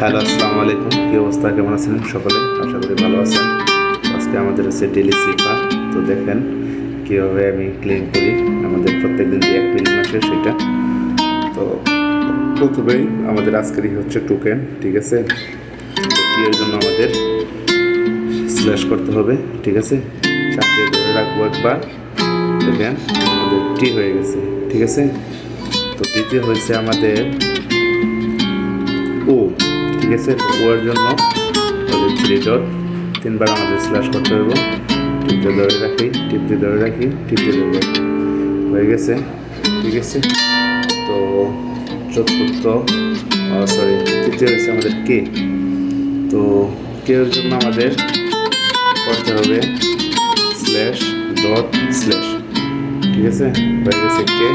Hello, আসসালামু আলাইকুম। কী অবস্থা, কেমন আছেন সকলে? আশা করি ভালো আছেন। আজকে আমাদের হচ্ছে ডেলি সিফা। তো দেখেন কীভাবে আমি ক্লিন করি আমাদের প্রত্যেকদিন যে 1 মিনিট আসে সেটা। তো প্রথমেই আমাদের আজকেরই হচ্ছে টোকেন, ঠিক আছে? তো কী এর জন্য আমাদের স্ল্যাশ করতে হবে, ঠিক আছে? চাপতে ধরে রাখবো একবার, দেখেন আমাদের টি হয়ে গেছে, ঠিক আছে? তো দ্বিতীয় হয়েছে আমাদের ও, ঠিক আছে? তো ও এর জন্য 3 ডট 3বার আমাদের স্ল্যাশ করতে হবে। টিপতে ধরে রাখি, টিপতে ধরে রাখি, টিপতে ধরে রাখি, হয়ে গেছে, ঠিক আছে? তো চতুর্থ তৃতীয় হয়েছে আমাদের কে। তো কে এর জন্য আমাদের করতে হবে স্ল্যাশ ডট স্ল্যাশ, ঠিক আছে? হয়ে গেছে কে।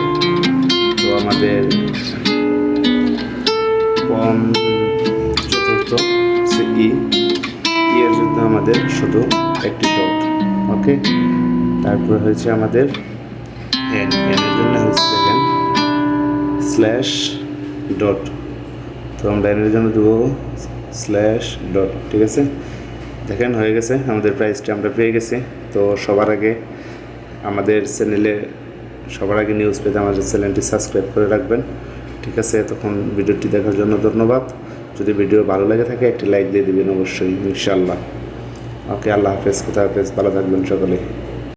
তো আমাদের চতুর্থ ই এর জন্য আমাদের শুধু একটি ডট, ওকে? তারপর হয়েছে আমাদের এন এর জন্য হয়েছে দেখেন স্ল্যাশ ডট। তো আমরা এনের জন্য দেবো স্ল্যাশ ডট, ঠিক আছে? দেখেন হয়ে গেছে, আমাদের প্রাইসটা আমরা পেয়ে গেছি। তো সবার আগে নিউজ পেতে আমাদের চ্যানেলটি সাবস্ক্রাইব করে রাখবেন, ঠিক আছে? তখন ভিডিওটি দেখার জন্য ধন্যবাদ। যদি ভিডিও ভালো লেগে থাকে একটি লাইক দিয়ে দেবেন অবশ্যই, ইনশাআল্লাহ। ওকে, আল্লাহ হাফেজ, কোথা হাফেজ, ভালো থাকবেন সকলে।